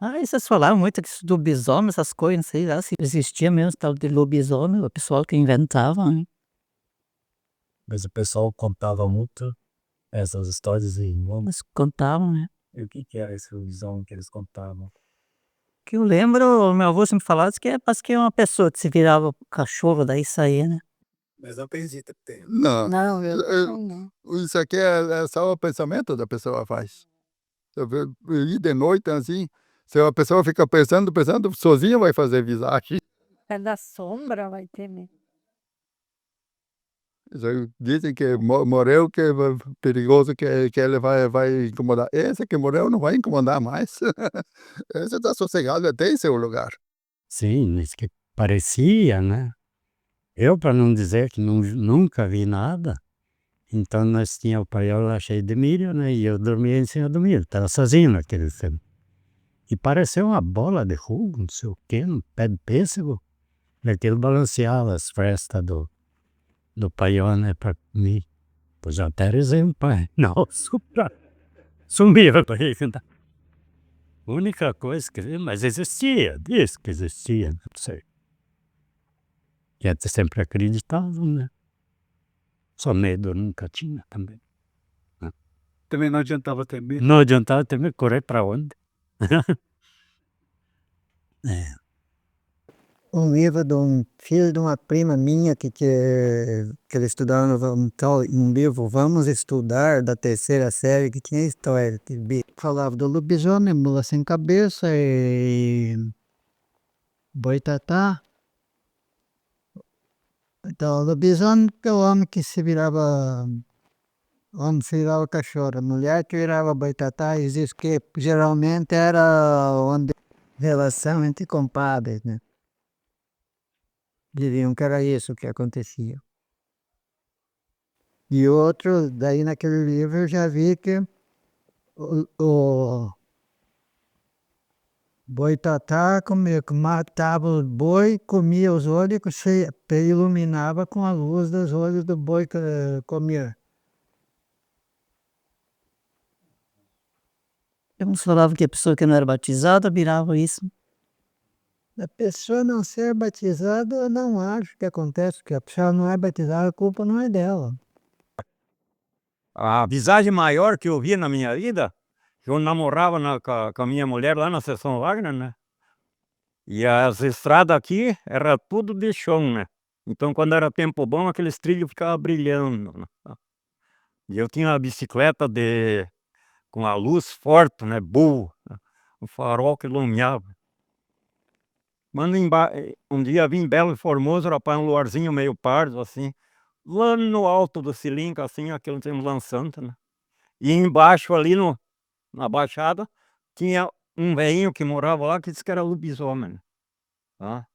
Ah, e vocês falaram muito que isso do lobisomem, essas coisas, não sei lá se existia mesmo esse tal de lobisomem, o pessoal que inventava, né. Mas o pessoal contava muito essas histórias e Eles contavam, né. o que era esse lobisomem que eles contavam? Que eu lembro, o meu avô sempre falava que parece que é uma pessoa que se virava pro cachorro, daí saía, né. Mas não acredita que tem. Não, eu não. Isso aqui é só o pensamento da pessoa faz. Você vê ir de noite, assim, se a pessoa fica pensando, sozinha vai fazer visagem. É da sombra, vai ter mesmo. Isso aí dizem que morreu, que é perigoso, que ele vai incomodar. Esse que morreu não vai incomodar mais. Esse está sossegado, tem seu lugar. Sim, isso que parecia, né. Eu, para não dizer que nunca vi nada, então nós tinha o paiol lá cheio de milho, né, e eu dormia em cima do milho, estava sozinho naquele tempo. E pareceu uma bola de fogo, não sei o quê, no pé de pêssego, aquilo balanceava as frestas do paiol, né, para mim. Pois até rezei pai, nossa, sumia para cantar. Única coisa que mas existia, diz que existia, não sei. E até sempre acreditavam, né. Só medo nunca tinha também. Também não adiantava ter medo. Não adiantava ter medo, correr para onde? É. Um livro de um filho de uma prima minha que ele estudava um livro Vamos Estudar, da terceira série, que tinha história, falava do lobisomem, mula sem cabeça e boitatá. Então, o lobisomem é o homem que se virava, o homem se virava cachorro, a mulher que virava boitatá, e diz que geralmente era onde relação entre compadres, né? Diziam que era isso que acontecia. E outro, daí naquele livro eu já vi que o boitatá matava o boi, comia os olhos e iluminava com a luz dos olhos do boi que comia. Eu falava que a pessoa que não era batizada virava isso. A pessoa não ser batizada, eu não acho que acontece, porque a pessoa não é batizada, a culpa não é dela. A visagem maior que eu vi na minha vida, eu namorava com a minha mulher lá na Seção Wagner, né? E as estradas aqui era tudo de chão, né? Então quando era tempo bom, aqueles trilhos ficavam brilhando, né? E eu tinha uma bicicleta com a luz forte, né? Boa, né? O farol que iluminava. Quando um dia vim em Belo Formoso, rapaz, um luarzinho meio pardo, assim. Lá no alto do cilindro, assim, aquilo tem um lançante, né? E embaixo ali na baixada, tinha um velhinho que morava lá que disse que era lobisomem, tá.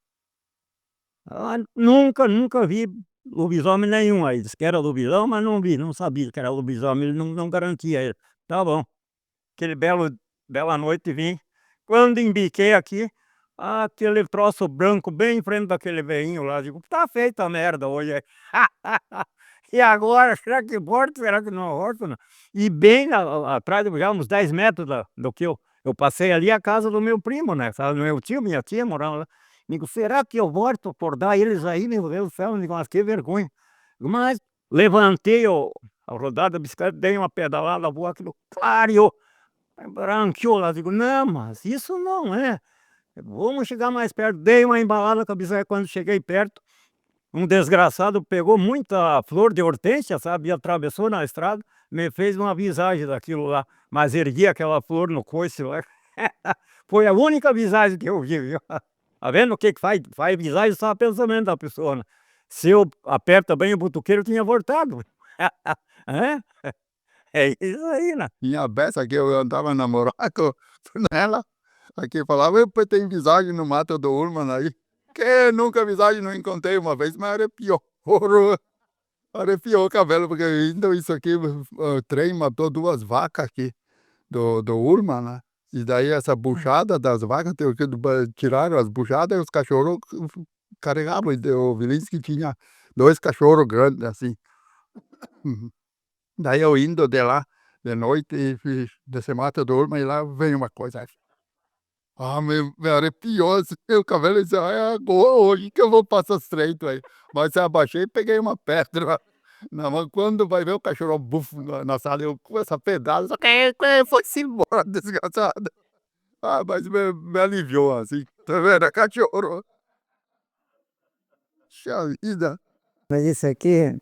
Nunca vi lobisomem nenhum aí, disse que era lobisomem, mas não vi, não sabia que era lobisomem, ele não garantia ele. Tá bom. Aquele bela noite vim, quando embiquei aqui, aquele troço branco bem em frente daquele velhinho lá, digo: "Tá feita a merda hoje aí". E agora, será que volto, será que não volto, não? E bem atrás, já uns 10 metros do que eu passei ali a casa do meu primo, né, sabe, meu tio, minha tia moravam lá. Digo: "Será que eu volto acordar eles aí, meu Deus do céu", digo: "Mas que vergonha". Mas levantei a rodada da bicicleta, dei uma pedalada boa, aquilo clareou, branqueou lá, digo: "Não, mas isso não é Vamos chegar mais perto. Dei uma embalada com a bisagem. Quando cheguei perto, um desgraçado pegou muita flor de hortênsia, sabe? E atravessou na estrada, me fez uma visagem daquilo lá. Mas ergui aquela flor no coice lá. Foi a única visagem que eu vi, viu? Tá vendo o que que faz? Faz visagem só o pensamento da pessoa, né? Se eu aperto bem o butuqueiro, eu tinha voltado. É? É isso aí, né? Minha beça que eu andava namorando com ela, aqui falava, "Epá, tem visagem no mato do Urman aí." Que nunca visagem não encontrei uma vez, mas arrepiou. Arrepiou o cabelo, porque ainda isso aqui, o trem matou 2 vacas aqui do Urman, né? E daí essa buchada das vacas, tiraram as buchadas e os cachorros carregavam. E o Vilinski tinha 2 cachorros grandes assim. Daí eu indo de lá de noite, desse mato do Urman, e lá vem uma coisa. Me arrepiou assim, o cabelo, e disse, agora, hoje que eu vou passar estreito aí. Mas eu abaixei e peguei uma pedra na mão. Quando vai ver o cachorro bufo na sala, eu com essa pedrada, só que foi-se embora, desgraçado. Mas me aliviou assim, tá vendo? Cachorro. Puxa vida. Mas isso aqui,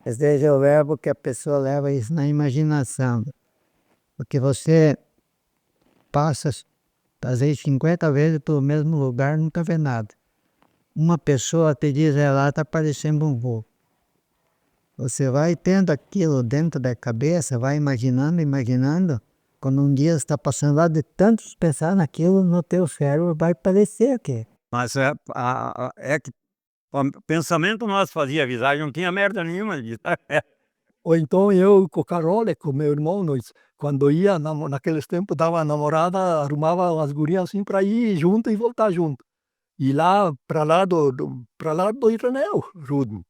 às vezes eu levo que a pessoa leva isso na imaginação. Porque você passa, às vezes, 50 vezes pelo mesmo lugar, nunca vê nada. Uma pessoa te diz, lá está parecendo um voo. Você vai tendo aquilo dentro da cabeça, vai imaginando. Quando um dia você está passando lá, de tantos pensar naquilo, no teu cérebro vai parecer que. Mas é que o pensamento nosso fazia visagem, não tinha merda nenhuma disso. Ou então eu com o Carole, com meu irmão, nós, quando ia, naqueles tempos, dava a namorada, arrumava as gurias assim para ir junto e voltar junto. E lá, para lá do Ireneu, Rudno,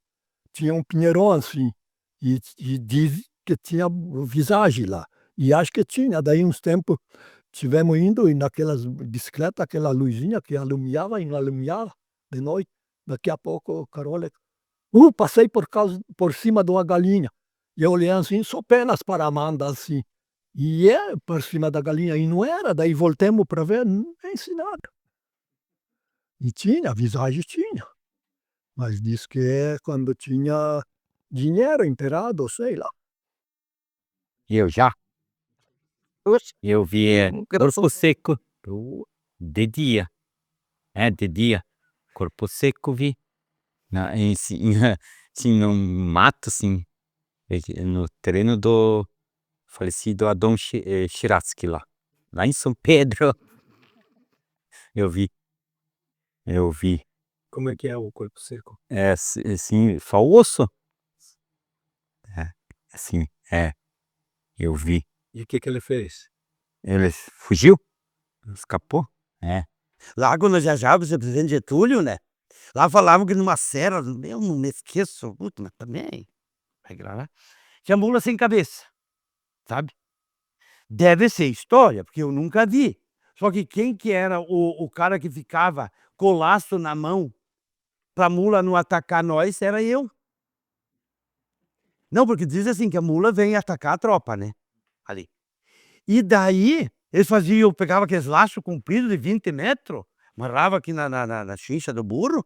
tinha um pinheirão assim, e diz que tinha visagem lá. E acho que tinha, daí uns tempos tivemos indo e naquelas bicicletas, aquela luzinha que alumiava de noite. Daqui a pouco o Carole, passei por cima de uma galinha. E eu olhei assim, só apenas para Amanda assim. E por cima da galinha, e não era. Daí voltemos para ver, não tem nada. E tinha, visagem tinha. Mas diz que é quando tinha dinheiro enterrado, sei lá. Eu já. Eu vi corpo seco de dia. De dia. Corpo seco vi. Assim, no mato, assim. No terreno do falecido Adão Chiratsky lá. Lá em São Pedro. Eu vi. Como é que é o corpo seco? Assim, só o osso. Assim, eu vi. E o que ele fez? Ele fugiu? Escapou? Lá quando nós viajávamos, o presidente Getúlio, né? Lá falavam que numa serra, eu não me esqueço, puta, mas também, tinha mula sem cabeça, sabe? Deve ser história, porque eu nunca vi. Só que quem que era o cara que ficava com o laço na mão pra mula não atacar nós, era eu. Não, porque diz assim, que a mula vem atacar a tropa, né? Ali. E daí, eles faziam, pegavam aqueles laços compridos de 20 metros, amarrava aqui na chincha do burro,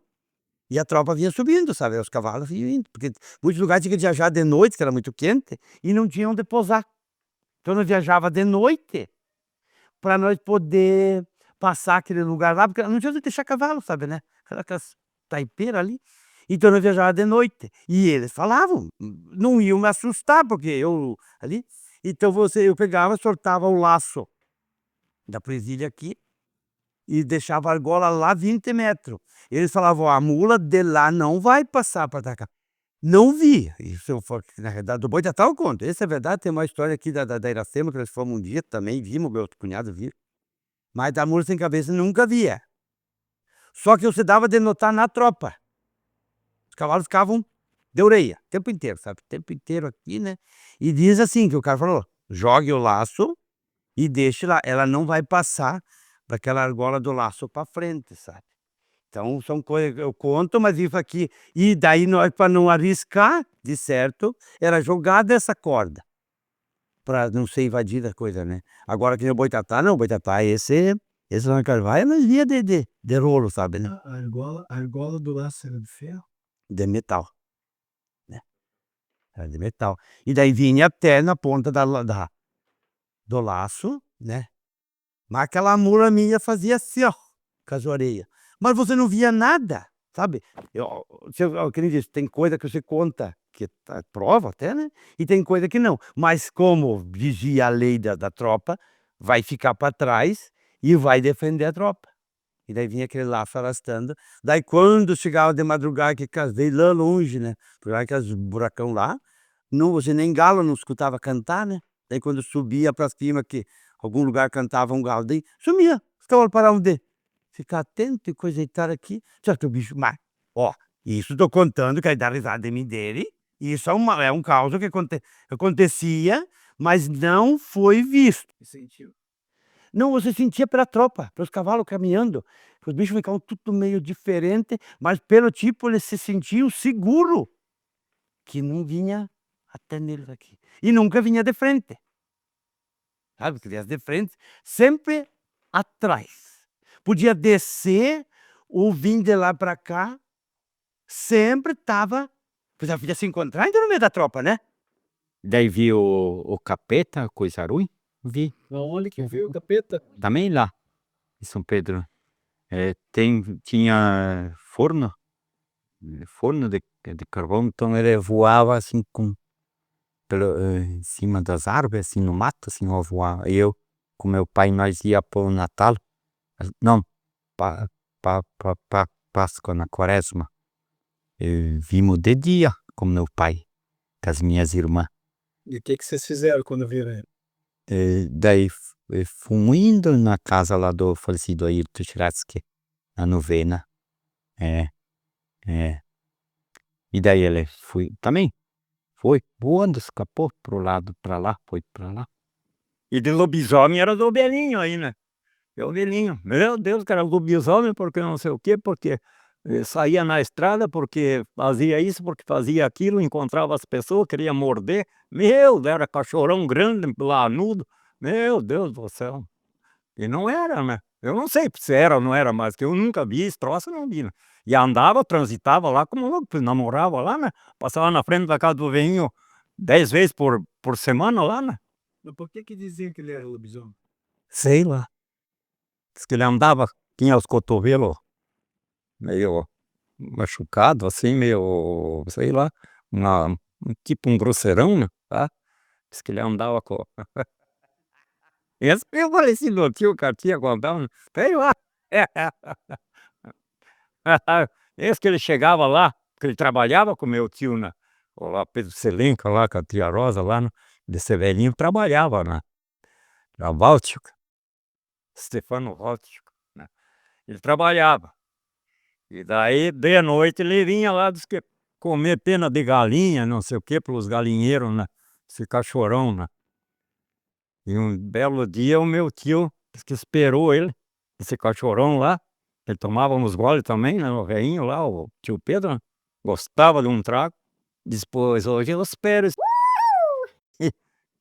e a tropa vinha subindo, sabe? Os cavalos vinham indo, porque muitos lugares tinham que viajar de noite, que era muito quente, e não tinham onde pousar. Então nós viajava de noite, para nós poder passar aquele lugar lá, porque não tinha onde deixar cavalo, sabe, né? Aquelas taipeiras ali. Então nós viajava de noite. E eles falavam, não iam me assustar, porque eu ali. Então eu pegava, soltava o laço da presilha aqui e deixava a argola lá 20 metros. Eles falavam, a mula de lá não vai passar para atacar. Não vi. Isso na realidade, do Boitatá eu conto. Essa é verdade, tem uma história aqui da Iracema, que nós fomos um dia também, vimos, meu cunhado viu. Mas da mula sem cabeça nunca via. Só que você dava de notar na tropa. Os cavalos ficavam de orelha, o tempo inteiro, sabe? O tempo inteiro aqui, né? E diz assim, que o cara falou, jogue o laço e deixe lá. Ela não vai passar daquela argola do laço para frente, sabe? Então, são coisas que eu conto, mas isso aqui... E daí, nós, para não arriscar, de certo, era jogar dessa corda, para não ser invadida a coisa, né? Agora, que no Boitatá, não, o Boitatá, esse Esse lá no Carvalho nós via de rolo, sabe, né? A argola do laço era de ferro? De metal, né? Era de metal. E daí vinha até na ponta do laço, né? Mas aquela mula minha fazia assim, ó, com as orelhas. Mas você não via nada, sabe? Que nem disse, tem coisa que você conta, que tá prova até, né? E tem coisa que não. Mas como dizia a lei da tropa, vai ficar para trás e vai defender a tropa. E daí vinha aquele laço arrastando. Daí quando chegava de madrugada, que casei lá longe, né? Por lá aqueles buracão lá, não, você nem galo não escutava cantar, né? Daí quando subia para cima, que algum lugar cantava um galo, daí sumia. Ficava para onde? Ficar atento e coisa e tal aqui. Só que o bicho, mas, ó, isso tô contando, que aí dá risada de mim dele. Isso é um caos que acontecia, mas não foi visto. Sentiu. Não, você sentia pela tropa, pelos cavalos caminhando. Os bichos ficavam tudo meio diferente, mas pelo tipo eles se sentiam seguro que não vinha até neles aqui. E nunca vinha de frente. Sabe, que viesse de frente, sempre atrás. Podia descer ou vir de lá para cá, sempre estava. Podia se encontrar ainda no meio da tropa, né? Daí vi o capeta, coisa ruim. Vi. Aonde que viu o capeta? Também lá, em São Pedro. Tinha forno de carvão, então ele voava assim em cima das árvores, assim no mato, assim, ó, voava. E eu, com meu pai, nós ia para o Natal, não, para Páscoa, na Quaresma. Vimos de dia com meu pai, com as minhas irmãs. E o que vocês fizeram quando viram ele? Daí fomos indo na casa lá do falecido Ayrton Schratzky, na novena. E daí ele também foi voando, escapou pro lado, pra lá, foi pra lá. E de lobisomem era do Belinho aí, né? É o Belinho. Meu Deus, cara, lobisomem porque não sei o quê, porque saía na estrada, porque fazia isso, porque fazia aquilo, encontrava as pessoas, queria morder. Meu, era cachorrão grande, lanudo. Meu Deus do céu. E não era, né? Eu não sei se era ou não era, mas que eu nunca vi esse troço, não vi, né? E andava, transitava lá como louco, namorava lá, né? Passava na frente da casa do velhinho 10 vezes por semana lá, né? Mas por que diziam que ele era lobisomem? Sei lá. Diz que ele andava, tinha os cotovelos meio machucado, assim, meio, sei lá, tipo um grosseirão, né? Tá? Diz que ele andava com. Esse eu parecido tio que a tia contava, sei lá. Esse que ele chegava lá, que ele trabalhava com meu tio, né? O lá Pedro Selenca, lá com a tia Rosa, lá, né? Desse velhinho trabalhava na Báltica, Stefano Báltico, né? Ele trabalhava. E daí, de noite, ele vinha lá, diz que comer pena de galinha, não sei o que, pelos galinheiros, né? Esse cachorrão, né? E um belo dia, o meu tio diz que esperou ele, esse cachorrão lá. Ele tomava uns goles também, né? O velhinho lá, o tio Pedro, né? Gostava de um trago. Depois, hoje eu espero.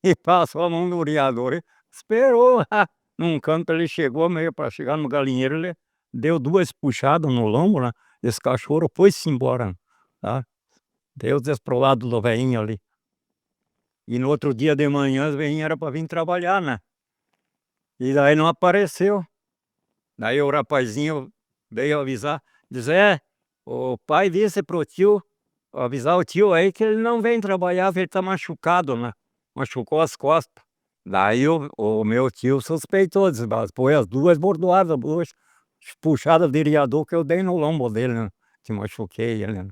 E passou a mão no ureador. E esperou lá. Num canto ele chegou, meio para chegar no galinheiro, ele deu 2 puxadas no lombo, né? Esse cachorro foi-se embora, tá? Deu pro lado do velhinho ali. E no outro dia de manhã, o velhinho era para vir trabalhar, né? E daí não apareceu. Daí o rapazinho veio avisar, diz, o pai disse pro tio, avisar o tio aí que ele não vem trabalhar, ele tá machucado, né? Machucou as costas. Daí o meu tio suspeitou, disse, mas foi as 2 bordoadas, 2 puxadas de riador que eu dei no lombo dele, né? Que machuquei ele, né?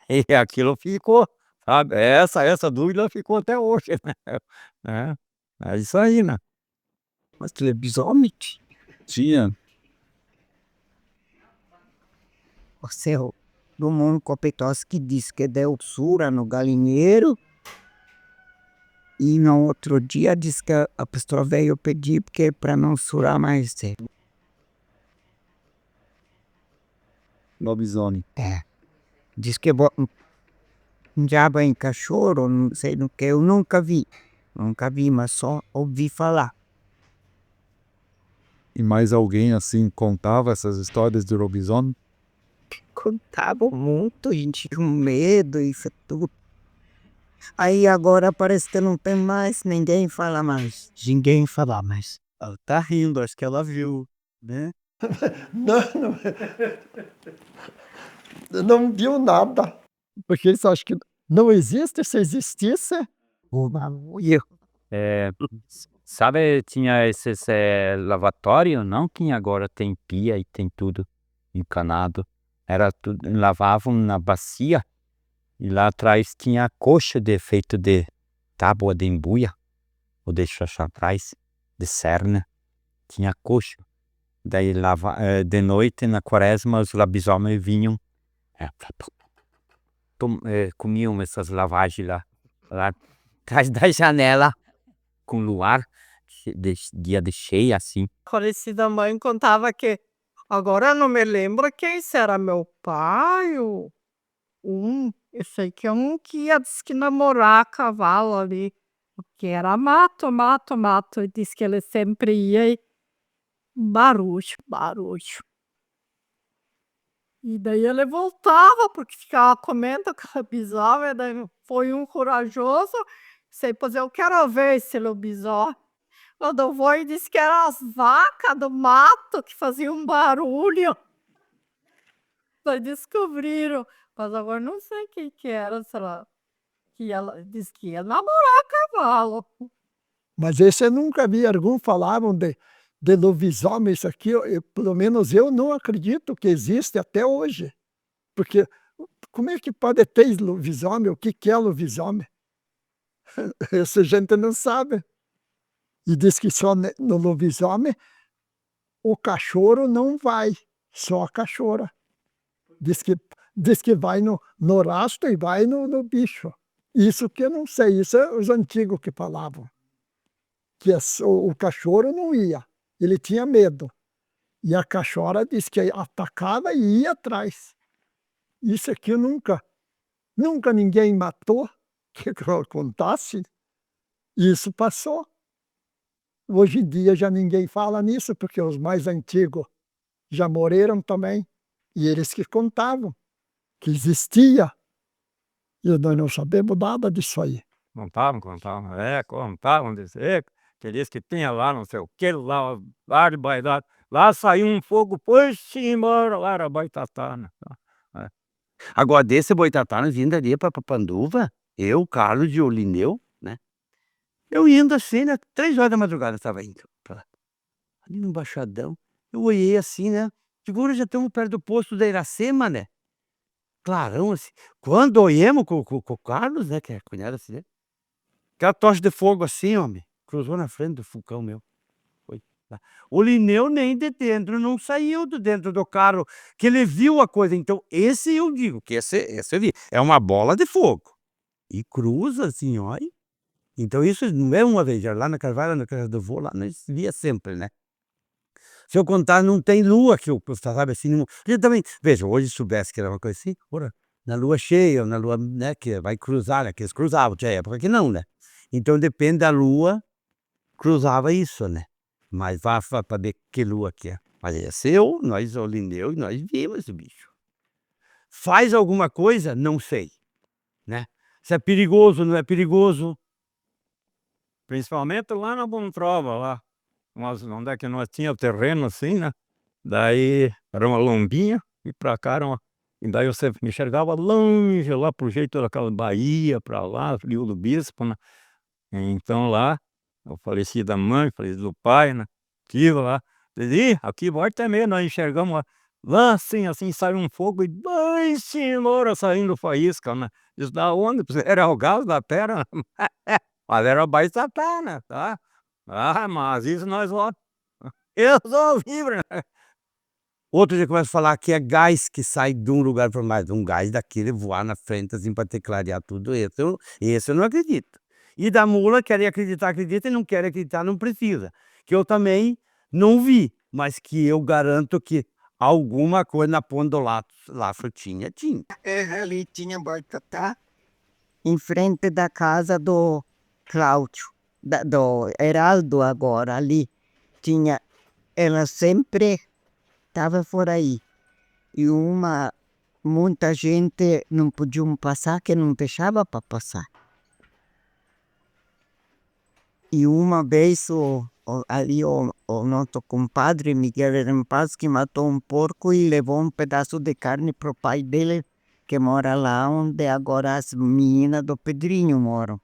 E aquilo ficou, sabe? Essa dúvida ficou até hoje, né? É isso aí, né? Mas lobisomem? Tinha. O seu Drummond Kopetowski disse que deu sura no galinheiro e no outro dia disse que a pessoa veio pedir porque para não surar mais cedo. Lobisomem. Diz que um diabo em cachorro, não sei no que, eu nunca vi, mas só ouvi falar. E mais alguém assim contava essas histórias de lobisomem? Contavam muito, a gente tinha um medo, isso tudo. Aí agora parece que não tem mais, ninguém fala mais. Ninguém fala mais. Ela tá rindo, acho que ela viu, né? Não, não viu nada. Porque eles acham que não existe, se existisse. Sabe, tinha esses lavatório, não que agora tem pia e tem tudo encanado. Era tudo, lavavam na bacia e lá atrás tinha coxa feito de tábua de embuia, ou de chachapraz, de cerna, tinha coxa. Daí de noite, na quaresma, os lobisomens vinham, comiam essas lavagens lá atrás da janela, com luar, dia de cheia, assim. Falecida mãe contava que agora eu não me lembro quem, se era meu pai ou eu sei que um que ia diz que namorar a cavalo ali, porque era mato, mato, mato, e diz que ele sempre ia e barulho, barulho. E daí ele voltava, porque ficava comendo com a lobisomem, daí foi um corajoso, sei, pois eu quero ver esse lobisomem. Quando foi, disse que eram as vacas do mato que faziam um barulho. Daí descobriram, mas agora não sei quem que era, sei lá, que ela disse que ia namorar cavalo. Mas esse eu nunca vi. Alguns falavam de lobisomem. Isso aqui, pelo menos eu não acredito que existe até hoje. Porque como é que pode ter lobisomem? O que é lobisomem? Essa gente não sabe. E diz que só no lobisomem o cachorro não vai, só a cachorra. Diz que vai no rastro e vai no bicho. Isso que eu não sei, isso é os antigos que falavam. Que o cachorro não ia, ele tinha medo. E a cachorra disse que atacava e ia atrás. Isso aqui nunca ninguém matou, que eu contasse. Isso passou. Hoje em dia já ninguém fala nisso, porque os mais antigos já morreram também. E eles que contavam que existia. E nós não sabemos nada disso aí. Contavam, contavam, dizer que diz que tinha lá não sei o que, lá, barbaridade. Lá saiu um fogo, foi-se embora, lá era Boitatá, É. Agora, desse Boitatá, nós vindo ali para Papanduva, eu, Carlos e o Lineu, né? Eu indo assim, né? 3 horas da madrugada eu estava indo pra lá. Ali no Baixadão, eu olhei assim, né? Segura, já estamos perto do posto da Iracema, né? Clarão, assim. Quando olhamos com o Carlos, né? Que é cunhado assim, né? Aquela tocha de fogo assim, homem. Cruzou na frente do vulcão meu. Foi lá. O Lineu nem de dentro, não saiu de dentro do carro, que ele viu a coisa. Então, esse eu digo, que esse eu vi. É uma bola de fogo. E cruza assim, olha. Então, isso não é uma vez, já lá na Carvalho, na casa do vô, lá nós via sempre, né? Se eu contar, não tem lua que eu sabe assim, não. Eu também, veja, hoje soubesse que era uma coisa assim, ora, na lua cheia, ou na lua, né, que vai cruzar, né, que eles cruzavam, tinha época que não, né? Então depende da lua, cruzava isso, né? Mas vá para ver que lua que é. Mas esse nós, o Lineu, nós vimos esse bicho. Faz alguma coisa? Não sei, né? Se é perigoso, não é perigoso. Principalmente lá na Bontrova, lá. Onde é que nós tinha o terreno assim, né? Daí era uma lombinha e pra cá era uma. E daí você enxergava longe, lá pro jeito daquela Bahia, pra lá, Rio do Bispo, né? Então lá, eu faleci da mãe, faleci do pai, né? Tive lá. Dizia, aqui volta é meio, nós enxergamos lá assim, saiu um fogo e dois senhora saindo faísca, né? Diz, da onde? Era o gás da terra? Mas era Baixatá, né? Tá? Ah, mas isso nós ó. Eu sou vivo, né? Outro dia começa a falar que é gás que sai de um lugar para mais. Um gás daquele voar na frente, assim, para ter clarear tudo. Esse eu não acredito. E da mula, quer acreditar, acredita, e não quer acreditar, não precisa. Que eu também não vi, mas que eu garanto que alguma coisa na ponta do laço tinha. Ali tinha Boitatá, em frente da casa do Cláudio, do Heraldo agora, ali tinha ela sempre estava por aí. E muita gente não podiam passar, que não deixava para passar. E uma vez o nosso compadre Miguel Erempaz, que matou um porco e levou um pedaço de carne para o pai dele, que mora lá onde agora as meninas do Pedrinho moram.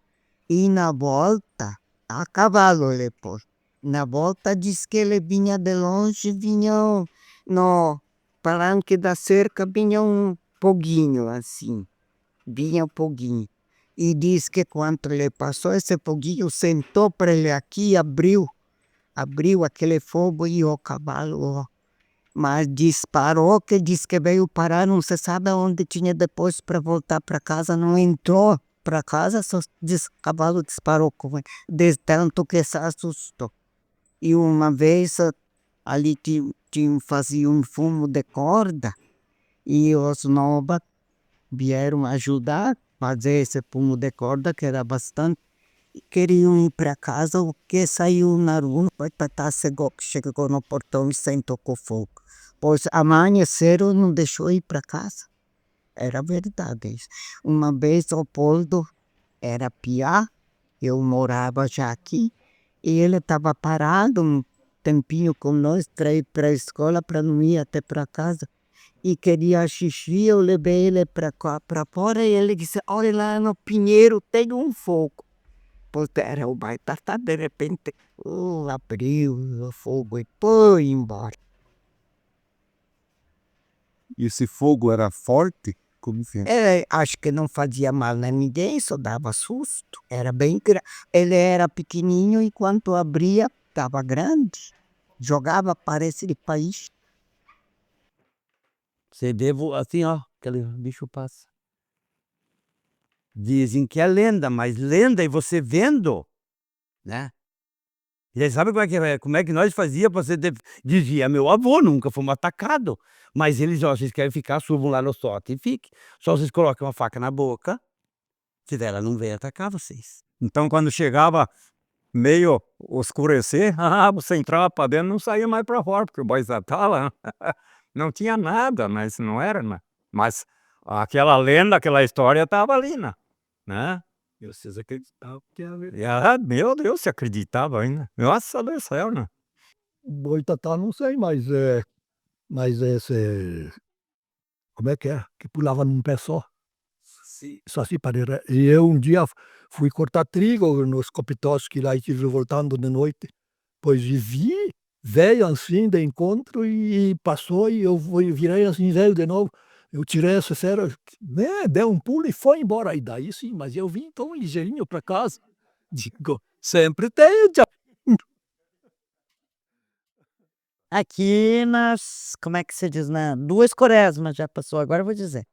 E na volta, a cavalo ele pôs. Na volta diz que ele vinha de longe, no palanque da cerca, vinha um foguinho assim, vinha um foguinho. E diz que quando ele passou, esse foguinho sentou para ele aqui e abriu aquele fogo e o cavalo, mas disparou, que diz que veio parar, não se sabe onde tinha depois para voltar para casa, não entrou para casa, só diz que o cavalo disparou, de tanto que se assustou. E uma vez ali fazia um fumo de corda e os novas vieram ajudar fazer esse fumo de corda, que era bastante, e queriam ir para casa, o que saiu na rua, chegou no portão e sentou com fogo. Pois amanheceram, não deixou ir para casa. Era verdade isso. Uma vez o Poldo era piá, eu morava já aqui, e ele estava parado um tempinho com nós para ir para a escola, para não ir até para casa. E queria xixi, eu levei ele para fora e ele disse, olha lá no pinheiro tem um fogo. Pois era o Boitatá, de repente abriu o fogo e foi embora. E esse fogo era forte? Como que é? Acho que não fazia mal a ninguém, só dava susto. Era bem grande. Ele era pequenininho e quando abria, estava grande. Jogava, parece de país. Você vê assim, ó, aquele bicho passa. Dizem que é lenda, mas lenda e você vendo, né? E sabe como é que nós fazia para você dizia meu avô, nunca fomos atacado, mas eles, ó, vocês querem ficar, subam lá no sótão e fique. Só vocês colocam uma faca na boca, se ela não vem atacar vocês. Então, quando chegava meio escurecer, você entrava para dentro, não saía mais para fora, porque o Boitatá lá não tinha nada, mas não era, né? Mas aquela lenda, aquela história estava ali, né? E vocês acreditavam que era verdade. E, meu Deus, se acreditava ainda. Nossa do céu, né? Boitatá não sei, mas esse... Como é? Que pulava num pé só. Saci Pereira. E eu um dia fui cortar trigo nos Copitosos, que lá estive voltando de noite, pois vi, veio assim de encontro e passou e eu virei assim, veio de novo. Eu tirei essa cera, né, deu um pulo e foi embora. E daí sim, mas eu vim tão ligeirinho para casa. Digo, sempre tem. Aqui como é que se diz, né? 2 quaresmas já passou, agora eu vou dizer.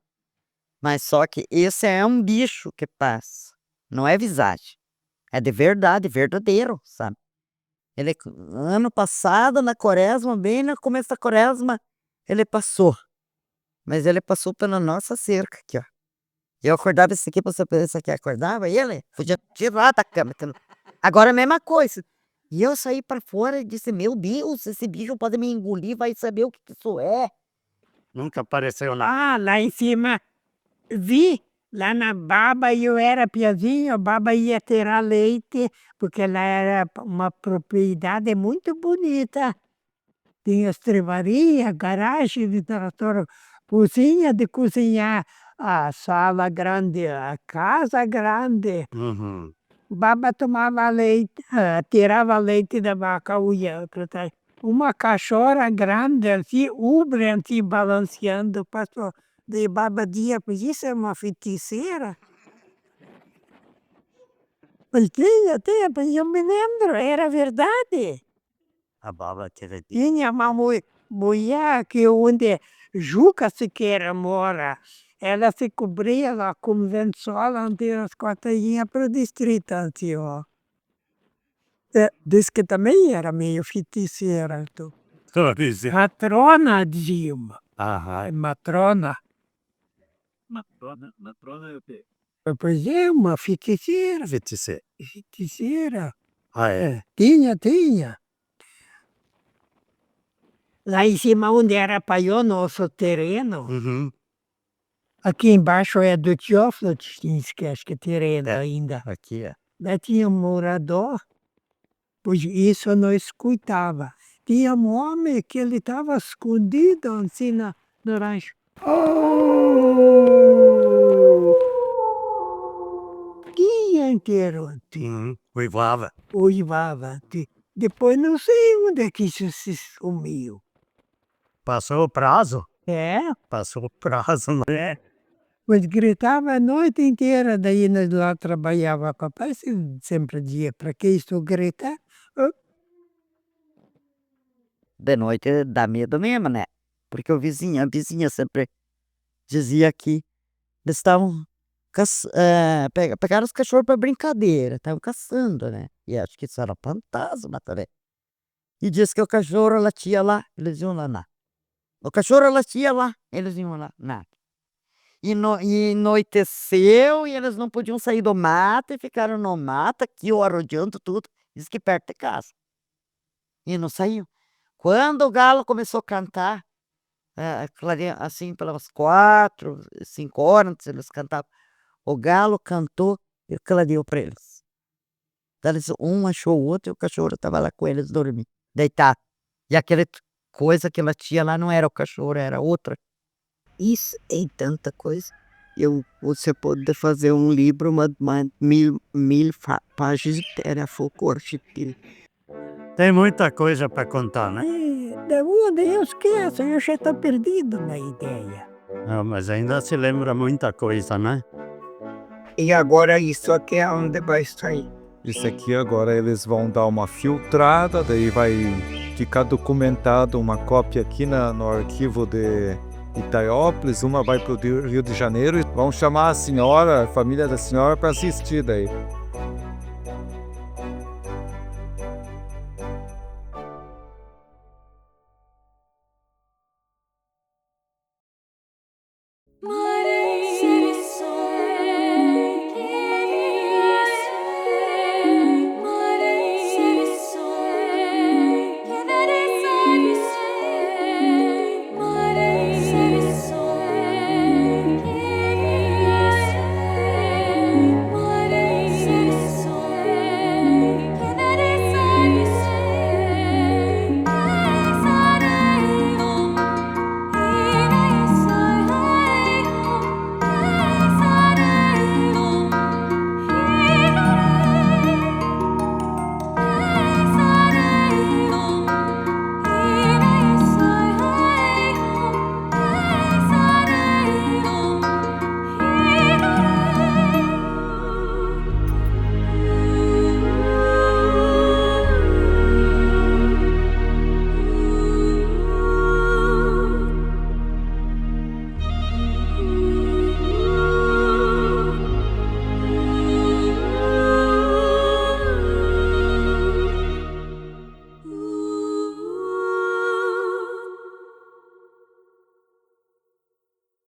Mas só que esse é um bicho que passa, não é visagem. É de verdade, verdadeiro, sabe? Ele, ano passado, na quaresma, bem no começo da quaresma, ele passou. Mas ele passou pela nossa cerca aqui, ó. Eu acordava esse aqui, você pensa que acordava, e ele podia tirar da cama. Agora é a mesma coisa. E eu saí para fora e disse, meu Deus, esse bicho pode me engolir, vai saber o que isso é. Nunca apareceu lá. Lá em cima, vi, lá na Baba, eu era piazinho, a Baba ia tirar leite, porque lá era uma propriedade muito bonita. Tinha estrebaria, garagem, literatura, cozinha de cozinhar, a sala grande, a casa grande. Uhum. Baba tomava leite, tirava leite da vaca, ia para trás. Uma cachorra grande, assim, ubre, assim, balanceando, passou. De Baba dizia, pois isso é uma feiticeira. Pois tinha, pois eu me lembro, era verdade. A baba teve. Tinha uma mulher que onde Juca Siqueira mora, ela se cobria lá com lençol, onde as costas iam para o distrito, assim, ó. Diz que também era meio feiticeira. Matrona, diziam. Matrona. Matrona é o quê? Pois é, uma feiticeira. Feiticeira. Feiticeira. Ah, é? Tinha. Lá em cima onde era paiol, nosso terreno, Uhum. aqui embaixo é do Teófilo Tchinski, acho que é terreno É. ainda. Aqui é. Lá tinha um morador, pois isso nós escutava. Tinha um homem que ele estava escondido assim no rancho. O dia inteiro Uivava. uivava. Depois não sei onde é que isso se sumiu. Passou o prazo? É, Passou o prazo, né? pois gritava a noite inteira, daí nós lá trabalhava com o papai, sempre dizia, para que isso gritar? De noite dá medo mesmo, né? Porque a vizinha sempre dizia que eles estavam pegaram os cachorros para brincadeira, estavam caçando, né? E acho que isso era fantasma também. E diz que o cachorro latia lá, eles iam lá, nada. O cachorro latia lá, eles iam lá, nada. E anoiteceu e eles não podiam sair do mato e ficaram no mato, aqui, arrodeando tudo, diz que perto de casa. E não saíam. Quando o galo começou a cantar, assim, pelas 4, 5 horas, eles cantavam. O galo cantou e clareou para eles. Então, um achou o outro e o cachorro estava lá com eles dormindo, deitado. E aquela coisa que ela tinha lá não era o cachorro, era outra. Isso é tanta coisa. Você pode fazer um livro, mil páginas era folclore. Tem muita coisa para contar, né? Da onde eu esqueço, eu já estou perdido na ideia. Não, mas ainda se lembra muita coisa, né? E agora isso aqui é onde vai sair. Isso aqui agora eles vão dar uma filtrada, daí vai ficar documentado uma cópia aqui no arquivo de Itaiópolis, uma vai para o Rio de Janeiro e vão chamar a senhora, a família da senhora para assistir daí.